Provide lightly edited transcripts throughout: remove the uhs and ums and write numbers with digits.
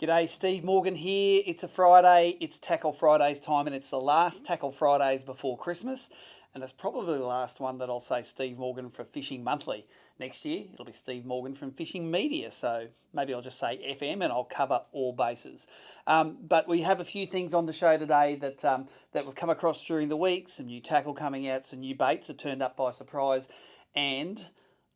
G'day, Steve Morgan here. It's a Friday, it's Tackle Fridays time, and it's the last Tackle Fridays before Christmas. And it's probably the last one that I'll say Steve Morgan for Fishing Monthly. Next year, it'll be Steve Morgan from Fishing Media. So maybe I'll just say FM and I'll cover all bases. But we have a few things on the show today that we've come across during the week. Some new tackle coming out, some new baits that turned up by surprise, and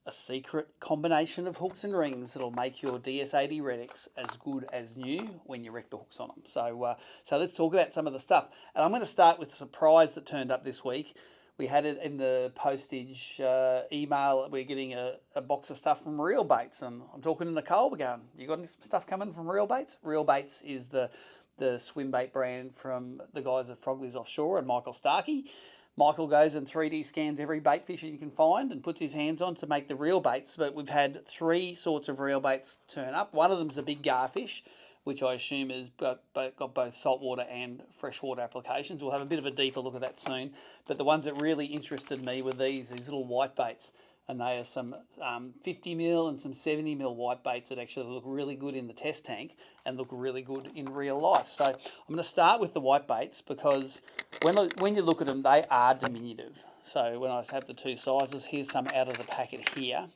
a secret combination of hooks and rings that'll make your DS80 Redics as good as new when you wreck the hooks on them. So let's talk about some of the stuff. And I'm going to start with the surprise that turned up this week. We had it in the postage email. We're getting a box of stuff from Realbaitz, and I'm talking to Nicole. We're going, you got any stuff coming from Realbaitz? Realbaitz is the swim bait brand from the guys at Frogley's Offshore and Michael Starkey. Michael goes and 3D scans every bait fish he can find and puts his hands on to make the reel baits. But we've had three sorts of reel baits turn up. One of them's a big garfish, which I assume has got both saltwater and freshwater applications. We'll have a bit of a deeper look at that soon. But the ones that really interested me were these little whitebaits. And they are some 50mm and some 70mm whitebaits that actually look really good in the test tank and look really good in real life. So I'm going to start with the whitebaits because when you look at them, they are diminutive. So when I have the two sizes, here's some out of the packet here.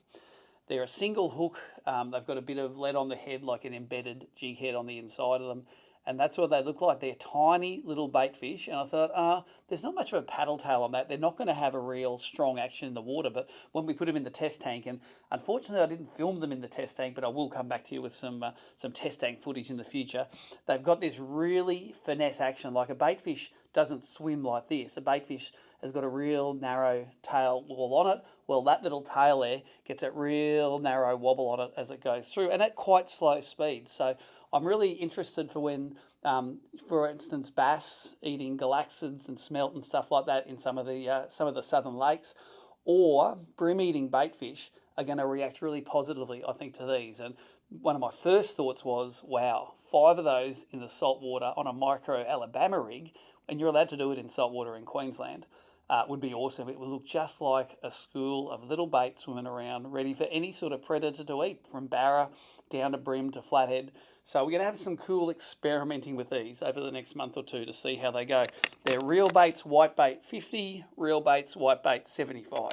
They're a single hook. They've got a bit of lead on the head, like an embedded jig head on the inside of them. And that's what they look like. They're tiny little bait fish. And I thought, there's not much of a paddle tail on that. They're not going to have a real strong action in the water. But when we put them in the test tank, and unfortunately I didn't film them in the test tank, but I will come back to you with some test tank footage in the future. They've got this really finesse action. Like a bait fish doesn't swim like this. A bait fish has got a real narrow tail wall on it. Well, that little tail there gets a real narrow wobble on it as it goes through, and at quite slow speed. So I'm really interested for when, for instance, bass eating galaxids and smelt and stuff like that in some of the southern lakes, or brim eating bait fish are going to react really positively, I think, to these. And one of my first thoughts was, wow, 5 of those in the saltwater on a micro Alabama rig, and you're allowed to do it in saltwater in Queensland. Would be awesome. It would look just like a school of little bait swimming around, ready for any sort of predator to eat, from barra down to brim to flathead. So we're going to have some cool experimenting with these over the next month or two to see how they go. They're Realbaitz Whitebait 50, Realbaitz Whitebait 75.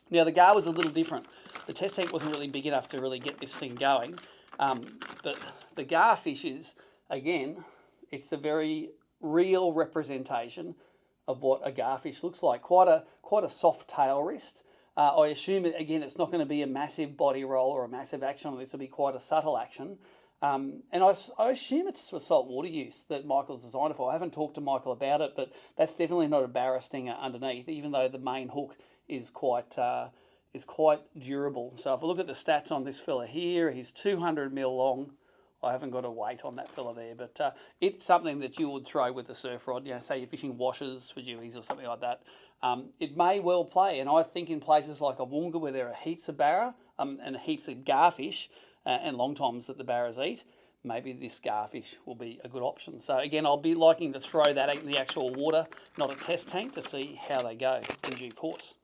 Now the gar was a little different. The test tank wasn't really big enough to really get this thing going. But the garfish is, again, it's a very real representation of what a garfish looks like. Quite a soft tail wrist. I assume, again, it's not going to be a massive body roll or a massive action on this. It'll be quite a subtle action. And I assume it's for saltwater use that Michael's designed it for. I haven't talked to Michael about it, but that's definitely not a barra stinger underneath, even though the main hook is quite durable. So if I look at the stats on this fella here, he's 200mm long. I haven't got a weight on that fella there, but it's something that you would throw with a surf rod. You know, say you're fishing washers for dewies or something like that. It may well play, and I think in places like Awunga where there are heaps of barra and heaps of garfish and long toms that the barras eat, maybe this garfish will be a good option. So again, I'll be liking to throw that out in the actual water, not a test tank, to see how they go in due course.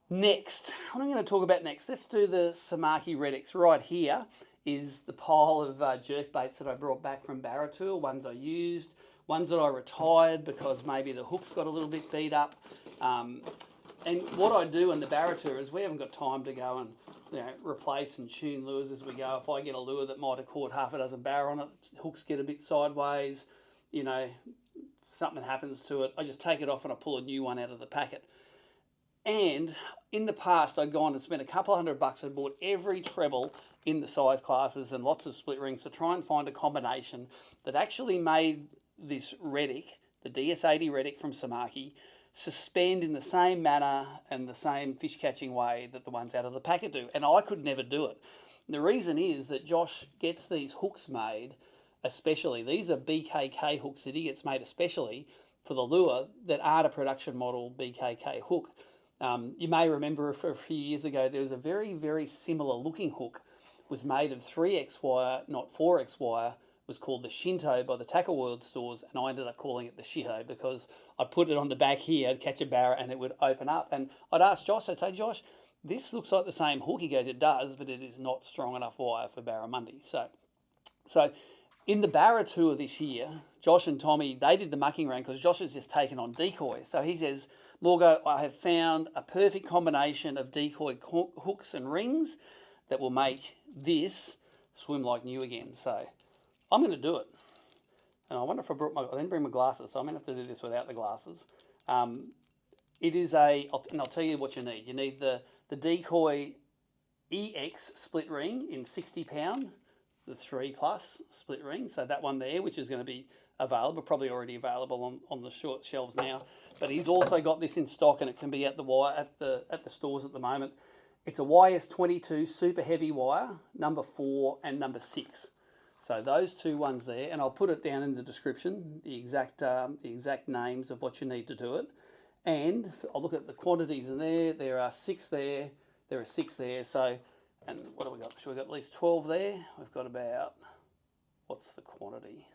Next, what I'm going to talk about next, let's do the Samaki Reics. Right here is the pile of jerk baits that I brought back from Barratool, ones I used, ones that I retired because maybe the hooks got a little bit beat up. And what I do in the Barratool is we haven't got time to go and replace and tune lures as we go. If I get a lure that might have caught half a dozen barra on it, hooks get a bit sideways, something happens to it, I just take it off and I pull a new one out of the packet. And in the past, I'd gone and spent a couple $100. I'd bought every treble in the size classes and lots of split rings to try and find a combination that actually made this Redic, the DS80 Redic from Samaki, suspend in the same manner and the same fish catching way that the ones out of the packet do. And I could never do it. And the reason is that Josh gets these hooks made especially. These are BKK hooks that he gets made especially for the lure that aren't a production model BKK hook. You may remember for a few years ago there was a very, very similar looking hook. It was made of 3X wire, not 4X wire. It was called the Shinto by the Tackle World stores, and I ended up calling it the Shito because I'd put it on the back here, I'd catch a barra and it would open up. And I'd ask Josh, I'd say, Josh, this looks like the same hook. He goes, it does, but it is not strong enough wire for barramundi. So So in the Barra tour this year, Josh and Tommy, they did the mucking round because Josh has just taken on Decoy. So he says, Morgo, I have found a perfect combination of Decoy hooks and rings that will make this swim like new again. So I'm going to do it. And I wonder if I didn't bring my glasses, so I'm going to have to do this without the glasses. It is and I'll tell you what you need. You need the Decoy EX split ring in 60 pound, the 3+ split ring. So that one there, which is going to be available, probably already available on the short shelves now. But he's also got this in stock, and it can be at the stores at the moment. It's a YS22 super heavy wire, number 4 and number 6. So those two ones there, and I'll put it down in the description, the exact names of what you need to do it. And I'll look at the quantities in there. There are 6 there. There are 6 there. So, and what have we got? So we've got at least 12 there. We've got about, what's the quantity?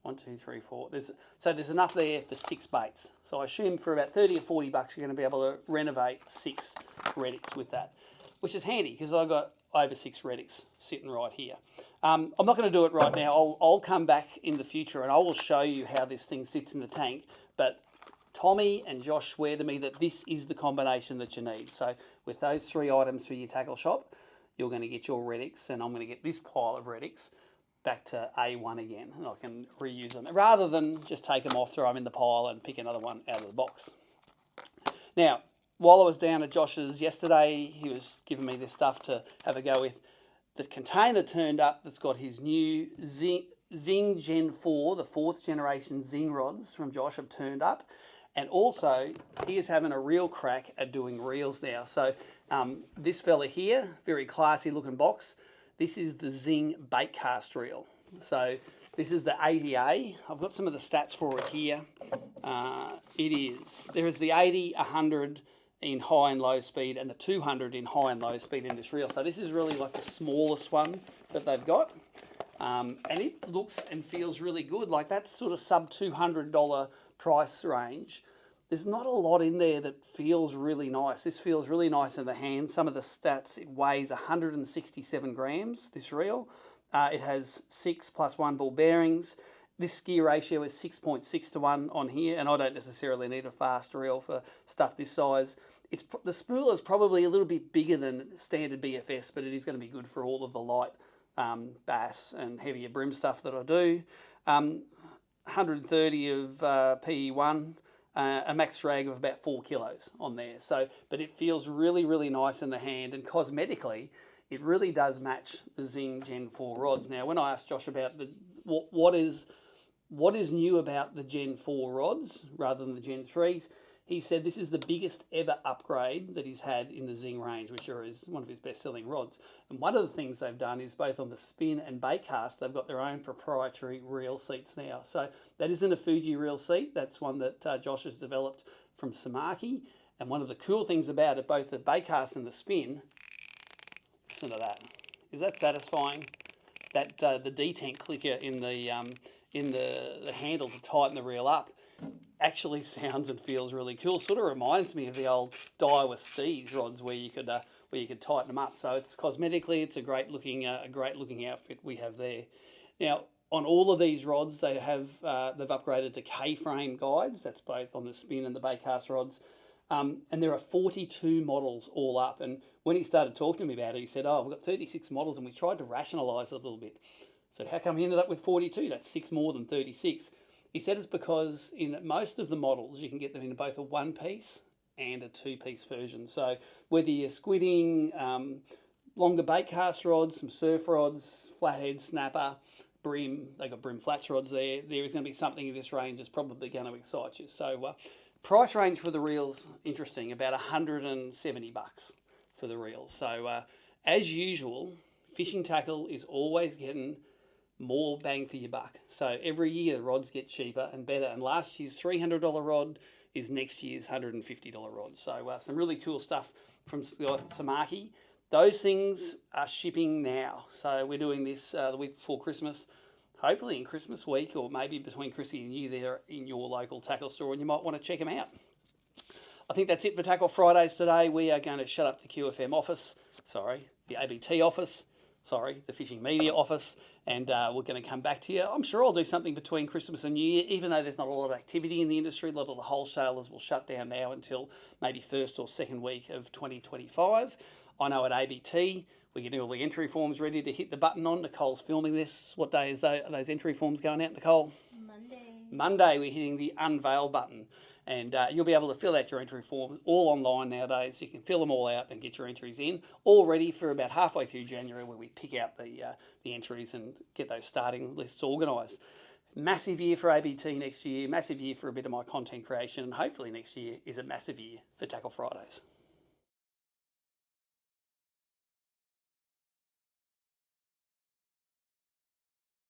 1, 2, 3, 4. There's enough there for 6 baits. So I assume for about 30 or 40 bucks, you're going to be able to renovate 6 Redics with that, which is handy because I've got over 6 Redics sitting right here. I'm not going to do it right now. I'll come back in the future and I will show you how this thing sits in the tank. But Tommy and Josh swear to me that this is the combination that you need. So with those 3 items for your tackle shop, you're going to get your Redics, and I'm going to get this pile of Redics back to A1 again, and I can reuse them rather than just take them off, throw them in the pile and pick another one out of the box. Now, while I was down at Josh's yesterday, he was giving me this stuff to have a go with. The container turned up that's got his new Zing Gen 4, the 4th generation Zing rods from Josh have turned up. And also, he is having a real crack at doing reels now. So this fella here, very classy looking box. This is the Zing bait cast reel. So this is the 80A. I've got some of the stats for it here. There is the 80, 100 in high and low speed, and the 200 in high and low speed in this reel. So this is really like the smallest one that they've got. And it looks and feels really good. Like that's sort of sub $200 price range. There's not a lot in there that feels really nice. This feels really nice in the hand. Some of the stats, it weighs 167 grams, this reel. It has 6 + 1 ball bearings. This gear ratio is 6.6 to 1 on here, and I don't necessarily need a fast reel for stuff this size. The spool is probably a little bit bigger than standard BFS, but it is going to be good for all of the light bass and heavier brim stuff that I do. 130 of PE1. A max drag of about 4 kilos on there. So, but it feels really, really nice in the hand, and cosmetically, it really does match the Zing Gen 4 rods. Now, when I asked Josh about what is new about the Gen 4 rods rather than the Gen 3s, he said this is the biggest ever upgrade that he's had in the Zing range, which is one of his best-selling rods. And one of the things they've done is both on the spin and bait cast, they've got their own proprietary reel seats now. So that isn't a Fuji reel seat. That's one that Josh has developed from Samaki. And one of the cool things about it, both the bait cast and the spin, listen to that. Is that satisfying? That the detank clicker in the handle to tighten the reel up actually sounds and feels really cool. Sort of reminds me of the old Daiwa Steez rods where you could tighten them up. So it's cosmetically, it's a great looking outfit we have there. Now on all of these rods, they've upgraded to K-frame guides. That's both on the spin and the bait cast rods. And there are 42 models all up. And when he started talking to me about it, he said, "Oh, we've got 36 models," and we tried to rationalise it a little bit. So how come he ended up with 42? That's 6 more than 36. He said it's because in most of the models, you can get them in both a 1-piece and a 2-piece version. So whether you're squidding, longer bait cast rods, some surf rods, flathead, snapper, brim, they've got brim flats rods there, there is going to be something in this range that's probably going to excite you. So price range for the reels, interesting, about 170 bucks for the reels. So as usual, fishing tackle is always getting more bang for your buck. So every year the rods get cheaper and better, and last year's $300 rod is next year's $150 rod. So some really cool stuff from Samaki. Those things are shipping now. So we're doing this the week before Christmas, hopefully in Christmas week, or maybe between Chrissy and you there in your local tackle store, and you might want to check them out. I think that's it for Tackle Fridays today. We are going to shut up the QFM office, the ABT office. the Fishing Media Office, and we're going to come back to you. I'm sure I'll do something between Christmas and New Year, even though there's not a lot of activity in the industry. A lot of the wholesalers will shut down now until maybe first or second week of 2025. I know at ABT, we're getting all the entry forms ready to hit the button on. Nicole's filming this. What day is those entry forms going out, Nicole? Monday, we're hitting the unveil button. And you'll be able to fill out your entry forms all online nowadays. You can fill them all out and get your entries in, all ready for about halfway through January, where we pick out the entries and get those starting lists organised. Massive year for ABT next year, massive year for a bit of my content creation, and hopefully next year is a massive year for Tackle Fridays.